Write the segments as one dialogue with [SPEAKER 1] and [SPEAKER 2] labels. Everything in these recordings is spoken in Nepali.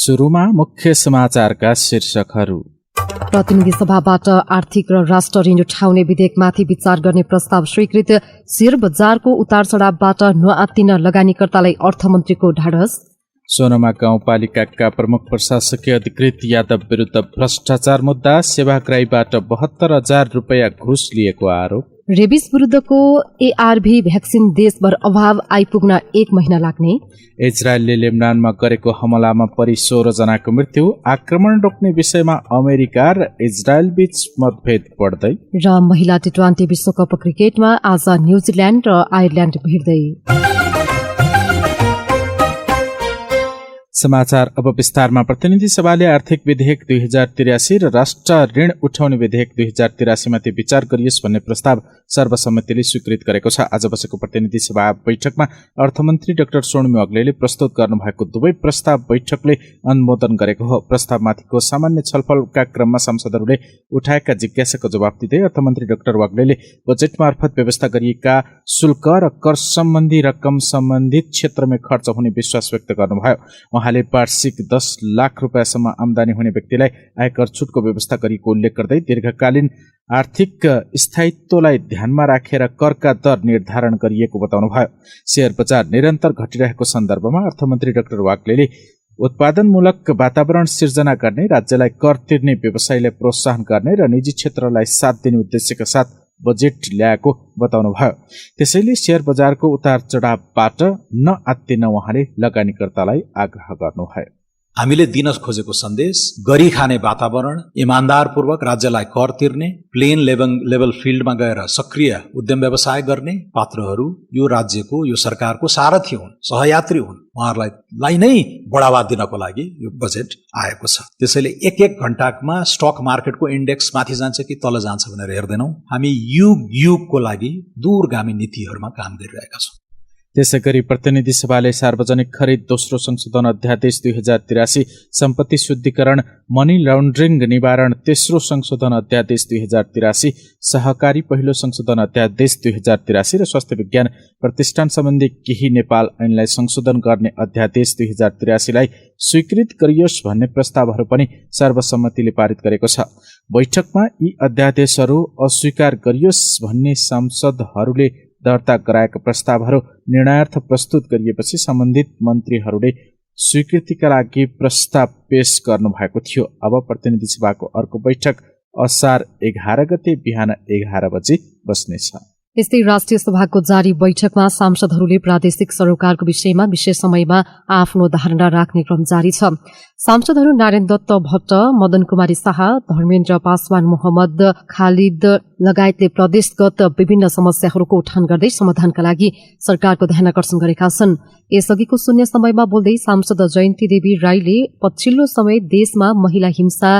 [SPEAKER 1] सुरुमा मुख्य समाचारका शीर्षकहरू।
[SPEAKER 2] प्रतिनिधि सभाबाट आर्थिक र राष्ट्र ऋण उठाउने विधेयकमाथि विचार गर्ने प्रस्ताव स्वीकृत। शेयर बजारको उतार चढावबाट नआत्तिन लगानीकर्तालाई अर्थमन्त्रीको ढाढस।
[SPEAKER 1] सोनमा गाउँपालिकाका प्रमुख प्रशासकीय अधिकृत यादव विरुद्ध भ्रष्टाचार मुद्दा। सेवाग्राहीबाट 72,000 रुपैयाँ घुस लिएको आरोप।
[SPEAKER 2] रेबिस विरुद्धको एआरभी भ्याक्सिन देशभर अभाव आइपुग्न 1 महिना लाग्ने।
[SPEAKER 1] इजरायलले लेबनानमा गरेको हमलामा परि 16 जनाको मृत्यु। आक्रमण रोक्ने विषयमा अमेरिका र इजरायल बीच मतभेद बढ्दै।
[SPEAKER 2] र महिला टी20 विश्वकप क्रिकेटमा आज न्युजिल्याण्ड र आयरल्याण्ड भिड्दै।
[SPEAKER 1] समाचार अब विस्तारमा। प्रतिनिधि सभाले आर्थिक विधेयक 2083 र राष्ट्र ऋण उठाउने विधेयक 2083 माथि विचार गरियोस् भन्ने प्रस्ताव सर्वसम्मतिले स्वीकृत गरेको छ। आज बसेको प्रतिनिधि सभा बैठकमा अर्थमन्त्री डाक्टर सोर्णमी अग्लेले प्रस्तुत गर्नुभएको दुवै प्रस्ताव बैठकले अनुमोदन गरेको हो। प्रस्तावमाथिको सामान्य छलफलका क्रममा सांसदहरूले उठाएका जिज्ञासाको जवाब दिँदै अर्थमन्त्री डाक्टर वाग्लेले बजेट मार्फत व्यवस्था गरिएका शुल्क र कर सम्बन्धी रकम सम्बन्धित क्षेत्रमै खर्च हुने विश्वास व्यक्त गर्नुभयो। उहाँले वार्षिक 10 लाख रुपियाँसम्म आमदानी हुने व्यक्तिलाई आयकर छुटको व्यवस्था गरिएको उल्लेख गर्दै दीर्घकालीन आर्थिक स्थायित्वलाई ध्यानमा राखेर करका दर निर्धारण गरिएको बताउनुभयो। शेयर बजार निरन्तर घटिरहेको सन्दर्भमा अर्थमन्त्री डाक्टर वाग्लेले उत्पादनमूलक वातावरण सिर्जना गर्ने, राज्यलाई कर तिर्ने व्यवसायलाई प्रोत्साहन गर्ने र निजी क्षेत्रलाई साथ दिने उद्देश्यका साथ बजेट ल्याएको बताउनुभयो। त्यसैले शेयर बजारको उतार चढावबाट नआत्तिन उहाँले लगानीकर्तालाई आग्रह गर्नुभयो।
[SPEAKER 3] हामीले दिन खोजेको सन्देश गरी खाने वातावरण, इमान्दारपूर्वक राज्यलाई कर तिर्ने, प्लेन लेभल फिल्डमा गएर सक्रिय उद्यम व्यवसाय गर्ने पात्रहरू यो राज्यको, यो सरकारको सारथी हुन्, सहयात्री हुन्। उहाँहरूलाई नै बढावा दिनको लागि यो बजेट आएको छ। त्यसैले एक घण्टामा स्टक मार्केटको इन्डेक्स माथि जान्छ कि तल जान्छ भनेर हेर्दैनौँ। हामी युगको लागि दूरगामी नीतिहरूमा काम गरिरहेका छौँ।
[SPEAKER 1] त्यसैगरी प्रतिनिधि सभाले सार्वजनिक खरिद दोस्रो संशोधन अध्यादेश 2083, सम्पत्ति शुद्धिकरण मनी लन्ड्रिङ निवारण तेस्रो संशोधन अध्यादेश 2083, सहकारी पहिलो संशोधन अध्यादेश 2083 र स्वास्थ्य विज्ञान प्रतिष्ठान सम्बन्धी केही नेपाल ऐनलाई संशोधन गर्ने अध्यादेश 2083 लाई स्वीकृत गरियोस् भन्ने प्रस्तावहरू पनि सर्वसम्मतिले पारित गरेको छ। बैठकमा यी अध्यादेशहरू अस्वीकार गरियोस् भन्ने सांसदहरूले दर्ता गराएका प्रस्तावहरू निर्णयार्थ प्रस्तुत गरिएपछि सम्बन्धित मन्त्रीहरूले स्वीकृतिका लागि प्रस्ताव पेश गर्नुभएको थियो। अब प्रतिनिधि सभाको अर्को बैठक असार 11 गते बिहान 11 बजे बस्नेछ।
[SPEAKER 2] यस्तै राष्ट्रिय सभाको जारी बैठकमा सांसदहरूले प्रादेशिक सरोकारको विषयमा विशेष समयमा आफ्नो धारणा राख्ने क्रम जारी छ। सांसदहरू नारायण दत्त भट्ट, मदन कुमारी शाह, धर्मेन्द्र पासवान, मोहम्मद खालिद लगायतले प्रदेशगत विभिन्न समस्याहरूको उठान गर्दै समाधानका लागि सरकारको ध्यानाकर्षण गरेका छन्। यसअघिको शून्य समयमा बोल्दै सांसद जयन्ती देवी राईले पछिल्लो समय देशमा महिला हिंसा,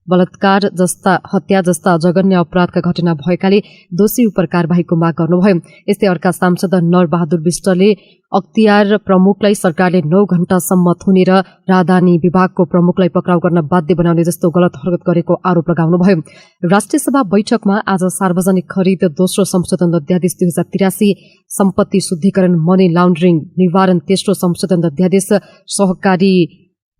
[SPEAKER 2] बलात्कार जस्ता हत्या जस्ता जघन्य अपराधका घटना भएकाले दोषी उपर कार्यवाहीको माग गर्नुभयो। यस्तै अर्का सांसद नरबहादुर विष्टले अख्तियार प्रमुखलाई सरकारले 9 घण्टासम्म थुनेर राजधानी विभागको प्रमुखलाई पक्राउ गर्न बाध्य बनाउने जस्तो गलत हरकत गरेको आरोप लगाउनुभयो। राष्ट्रिय सभा बैठकमा आज सार्वजनिक खरिद दोस्रो संशोधन अध्यादेश 2083, सम्पत्ति शुद्धिकरण मनी लन्ड्रिङ निवारण तेस्रो संशोधन अध्यादेश, सहकारी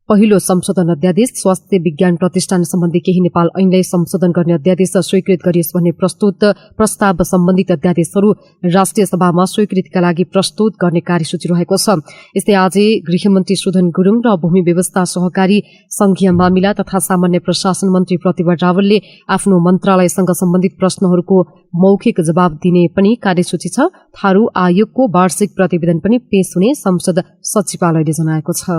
[SPEAKER 2] पहिलो संशोधन अध्यादेश, स्वास्थ्य विज्ञान प्रतिष्ठान सम्बन्धी केही नेपाल ऐनलाई संशोधन गर्ने अध्यादेश स्वीकृत गरियोस् भन्ने प्रस्तुत प्रस्ताव सम्बन्धित अध्यादेशहरू राष्ट्रिय सभामा स्वीकृतिका लागि प्रस्तुत गर्ने कार्यसूची रहेको छ। यस्तै आज गृहमन्त्री सुधन गुरुङ र भूमि व्यवस्था, सहकारी, संघीय मामिला तथा सामान्य प्रशासन मन्त्री प्रतिभा रावलले आफ्नो मन्त्रालयसँग सम्बन्धित प्रश्नहरूको मौखिक जवाब दिने पनि कार्यसूची छ। थारू आयोगको वार्षिक प्रतिवेदन पनि पेश हुने संसद सचिवालयले जनाएको छ।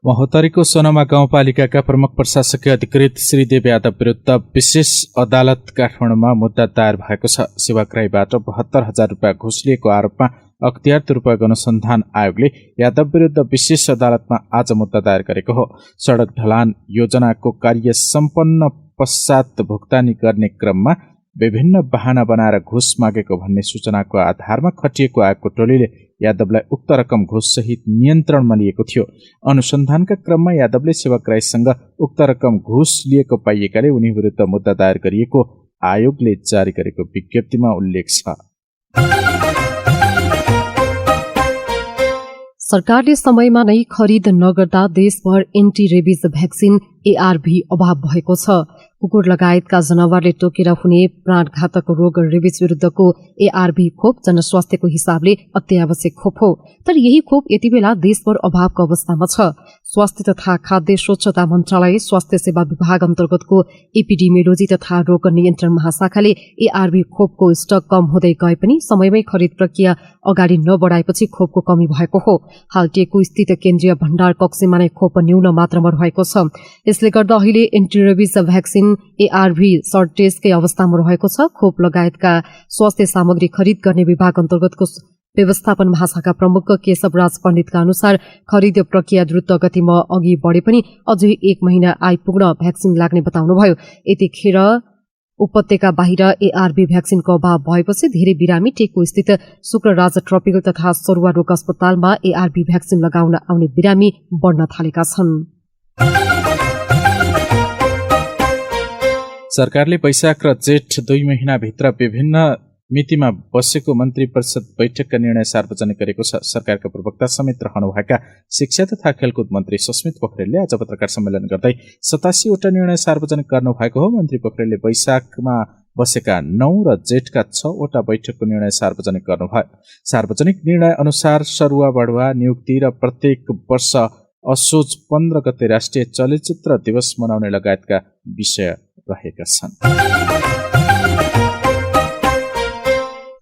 [SPEAKER 1] महोत्तरीको सोनमा गाउँपालिकाका प्रमुख प्रशासकीय अधिकृत श्रीदेव यादव विरुद्ध विशेष अदालत काठमाडौँमा मुद्दा दायर भएको छ। सेवाग्राहीबाट 72,000 रुपियाँ घुस लिएको आरोपमा अख्तियार दुरूपयोग अनुसन्धान आयोगले यादव विरुद्ध विशेष अदालतमा आज मुद्दा दायर गरेको हो। सड़क ढलान योजनाको कार्य सम्पन्न पश्चात भुक्तानी गर्ने क्रममा विभिन्न बहाना बनाएर घुस मागेको भन्ने सूचनाको आधारमा खटिएको आयोगको टोलीले यादवलाई उक्त रकम घुस सहित नियन्त्रणमा लिएको थियो। अनुसन्धानका क्रममा यादवले सेवाग्राहीसँग उक्त रकम घुस लिएको पाइएकाले उनी विरुद्ध मुद्दा दायर गरिएको आयोगले जारी गरेको विज्ञप्तिमा उल्लेख छ।
[SPEAKER 2] सरकारले समयमा नै खरिद नगर्दा देशभर एन्टी रेबिज भ्याक्सिन एआरभी अभाव भएको छ। कुकुर लगायतका जनावरले टोकेर हुने प्राणघातक रोग रेबिज विरुद्धको एआरभी खोप जनस्वास्थ्यको हिसाबले अत्यावश्यक खोप हो, तर यही खोप यति बेला देशभर अभावको अवस्थामा छ। स्वास्थ्य तथा खाद्य स्वच्छता मन्त्रालय स्वास्थ्य सेवा विभाग अन्तर्गतको एपिडेमियोलोजी तथा रोग नियन्त्रण महाशाखाले एआरभी खोपको स्टक कम हुँदै गए पनि समयमै खरिद प्रक्रिया अगाडि नबढाएपछि खोपको कमी भएको हो। हाल टेकु स्थित केन्द्रीय भण्डार कक्षमा नै खोप न्यून मात्रामा रहेको छ। यसले गर्दा अहिले एन्टिरेबिज भ्याक्सिन एआरभी सर्टेजकै अवस्थामा रहेको छ। खोप लगायतका स्वास्थ्य सामग्री खरिद गर्ने विभाग अन्तर्गतको व्यवस्थापन महाशाखा प्रमुख केशवराज पण्डितका अनुसार खरिद प्रक्रिया द्रुत गतिमा अघि बढे पनि अझै 1 महिना आइपुग्न भ्याक्सिन लाग्ने बताउनुभयो। यतिखेर उपत्यका बाहिर एआरभी भ्याक्सिनको अभाव भएपछि धेरै बिरामी टेकु स्थित शुक्रराज ट्रपिकल तथा सरुवा रोग अस्पतालमा एआरभी भ्याक्सिन लगाउन आउने बिरामी बढ्न थालेका छन्।
[SPEAKER 1] सरकारले वैशाख र जेठ 2 महिनाभित्र विभिन्न मितिमा बसेको मन्त्री परिषद बैठकका निर्णय सार्वजनिक गरेको छ। सरकारका प्रवक्ता समेत रहनुभएका शिक्षा तथा खेलकुद मन्त्री सस्मित पोखरेलले आज पत्रकार सम्मेलन गर्दै 87 वटा निर्णय सार्वजनिक गर्नुभएको हो। मन्त्री पोखरेलले वैशाखमा बसेका 9 र जेठका 6 वटा बैठकको निर्णय सार्वजनिक गर्नुभयो। सार्वजनिक निर्णय अनुसार सरुवा बढुवा नियुक्ति र प्रत्येक वर्ष असोज 15 गते राष्ट्रिय चलचित्र दिवस मनाउने लगायतका विषय रहेका छन्।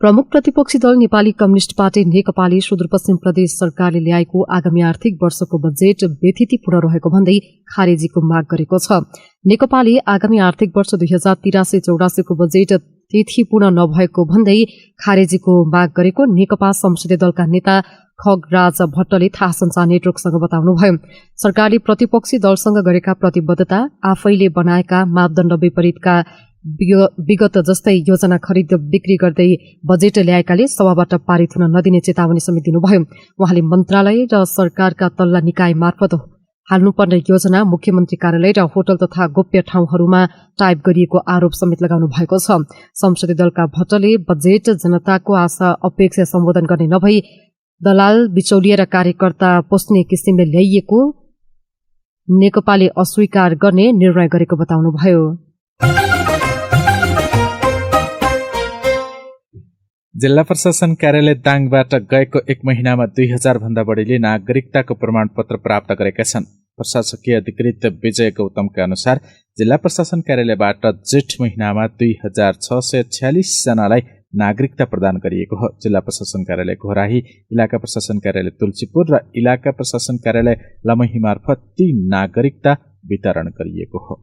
[SPEAKER 2] प्रमुख प्रतिपक्षी दल नेपाली कम्युनिष्ट पार्टी नेकपाले सुदूरपश्चिम प्रदेश सरकारले ल्याएको आगामी आर्थिक वर्षको बजेट व्यथितिपूर्ण रहेको भन्दै खारेजीको माग गरेको छ। नेकपाले आगामी आर्थिक वर्ष 2083-84 को बजेट तिथिपूर्ण नभएको भन्दै खारेजीको माग गरेको नेकपा संसदीय दलका नेता खगराज भट्टले थाहा सञ्चार नेटवर्कसँग बताउनुभयो। सरकारले प्रतिपक्षी दलसँग गरेका प्रतिबद्धता आफैले बनाएका मापदण्ड विपरीतका विगत जस्तै योजना खरिद बिक्री गर्दै बजेट ल्याएकाले सभाबाट पारित हुन नदिने चेतावनी समेत दिनुभयो। उहाँले मन्त्रालय र सरकारका तल्ला निकाय मार्फत हाल्नुपर्ने योजना मुख्यमन्त्री कार्यालय र होटल तथा गोप्य ठाउँहरूमा टाइप गरिएको आरोप समेत लगाउनु भएको छ। संसदीय दलका भट्टले बजेट जनताको आशा अपेक्षा सम्बोधन गर्ने नभई दलाल बिचौलिया र कार्यकर्ता पोस्ने किसिमले ल्याइएको नेकपाले अस्वीकार गर्ने निर्णय गरेको बताउनुभयो।
[SPEAKER 1] जिल्ला प्रशासन कार्यालय दाङबाट गएको 1 महिनामा 2000 भन्दा बढीले नागरिकताको प्रमाणपत्र प्राप्त गरेका छन्। प्रशासकीय अधिकृत विजय गौतमका अनुसार जिल्ला प्रशासन कार्यालयबाट जेठ महिनामा 2646 जनालाई नागरिकता प्रदान गरिएको हो। जिल्ला प्रशासन कार्यालय घोराही, इलाका प्रशासन कार्यालय तुलसीपुर र इलाका प्रशासन कार्यालय लमही मार्फत ती नागरिकता वितरण गरिएको हो।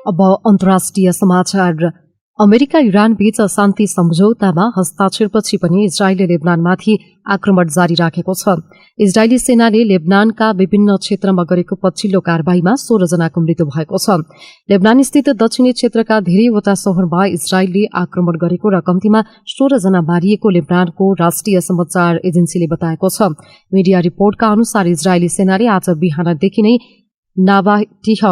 [SPEAKER 2] अब अन्तर्राष्ट्रिय समाचार। अमेरिका इरान बीच शान्ति सम्झौतामा हस्ताक्षरपछि पनि इजरायलले लेबनानमाथि आक्रमण जारी राखेको छ। इजरायली सेनाले लेबनानका विभिन्न क्षेत्रमा गरेको पछिल्लो कारबाहीमा 16 जनाको मृत्यु भएको छ। लेबनान स्थित दक्षिणी क्षेत्रका धेरैवटा शहरमा इजरायलले आक्रमण गरेको र कम्तीमा 16 जना मारिएको लेबनानको राष्ट्रिय समाचार एजेन्सीले बताएको छ। मिडिया रिपोर्टका अनुसार इजरायली सेनाले आज बिहानदेखि नै नाबाटिह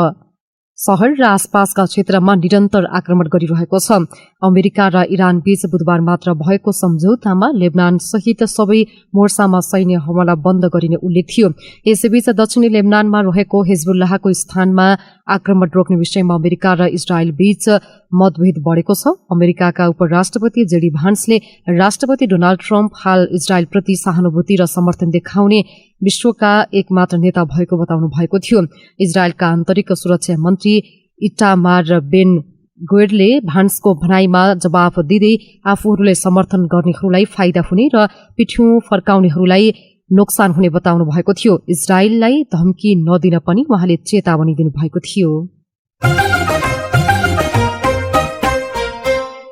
[SPEAKER 2] शहर र आसपासका क्षेत्रमा निरन्तर आक्रमण गरिरहेको छ। अमेरिका र इरान बीच बुधबार मात्र भएको सम्झौतामा लेबनान सहित सबै मोर्चामा सैन्य हमला बन्द गरिने उल्लेख थियो। यसैबीच दक्षिणी लेबनानमा रहेको हिजबुल्लाहको स्थानमा आक्रमण रोक्ने विषयमा अमेरिका र इजरायल बीच मतभेद बढ़ेको छ। अमेरिकाका उपराष्ट्रपति जेडी भान्सले राष्ट्रपति डोनाल्ड ट्रम्प हाल इजरायलप्रति सहानुभूति र समर्थन देखाउने विश्वका एकमात्र नेता भएको बताउनु भएको थियो। इजरायलका आन्तरिक सुरक्षा मन्त्री इटामार बेन गोयरले भान्सको भनाईमा जवाफ दिँदै आफूहरूले समर्थन गर्नेहरूलाई फाइदा हुने र पिठ्यौं फर्काउनेहरूलाई नोक्सान हुने बताउनु भएको थियो। इजरायललाई धम्की नदिन पनि उहाँले चेतावनी दिनुभएको थियो।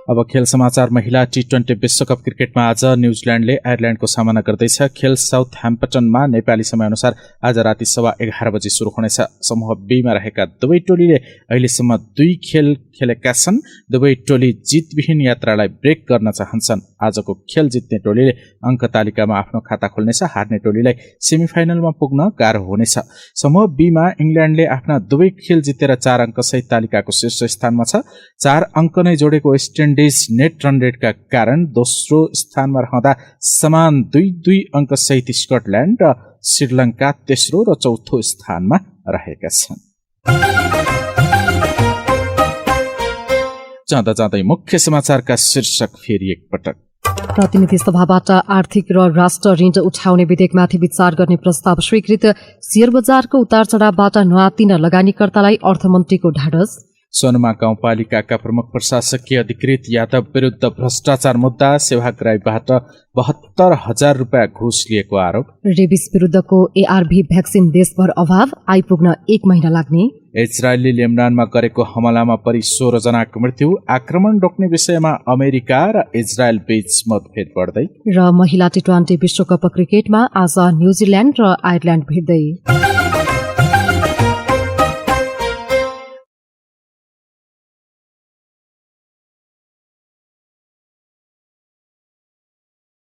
[SPEAKER 1] अब खेल समाचार। महिला टी20 विश्वकप क्रिकेटमा आज न्यूजील्याण्डले आयरल्याण्डको सामना गर्दैछ। खेल साउथ ह्याम्पटनमा नेपाली समयअनुसार आज राति 11:15 बजे शुरू हुनेछ। समूह बीमा रहेका दुवै टोलीले अहिलेसम्म 2 खेल खेलेका छन्। दुवै टोली जितविहीन यात्रालाई ब्रेक गर्न चाहन्छन्। आजको खेल जित्ने टोलीले अङ्क तालिकामा आफ्नो खाता खोल्नेछ। हार्ने टोलीलाई सेमिफाइनलमा पुग्न गाह्रो हुनेछ। समूह बीमा इङ्ल्याण्डले आफ्ना दुवै खेल जितेर 4 अङ्कसहित तालिकाको शीर्ष स्थानमा छ। 4 अङ्क नै जोडेको वेस्ट इन्डिज नेट रन रेटका कारण दोस्रो स्थानमा रहँदा समान 2-2 अङ्क सहित स्कटल्याण्ड र श्रीलङ्का तेस्रो र चौथो स्थानमा रहेका छन्। जाँदा जाँदै मुख्य समाचारका शीर्षक फेरि एकपटक।
[SPEAKER 2] प्रतिनिधि सभाबाट आर्थिक र राष्ट्र ऋण उठाउने विधेयकमाथि विचार गर्ने प्रस्ताव स्वीकृत। शेयर बजारको उतार चढावबाट नआत्तिन लगानीकर्तालाई अर्थमन्त्रीको ढाडस।
[SPEAKER 1] सोनमा गाउँपालिकाका प्रमुख प्रशासकीय अधिकृत यादव विरुद्ध भ्रष्टाचार मुद्दा, सेवाग्राहीबाट 72,000 रुपियाँ घुस लिएको आरोप।
[SPEAKER 2] रेबिस विरुद्धको एआरभी भ्याक्सिन देशभर अभाव, आइपुग्न 1 महिना लाग्ने।
[SPEAKER 1] इजरायलले लेबनानमा गरेको हमलामा परि 16 जनाको मृत्यु, आक्रमण रोक्ने विषयमा अमेरिका र इजरायल बीच मतभेद बढ्दै।
[SPEAKER 2] र महिला टी20 विश्वकप क्रिकेटमा आज न्यूजील्याण्ड र आयरल्याण्ड भिड्दै।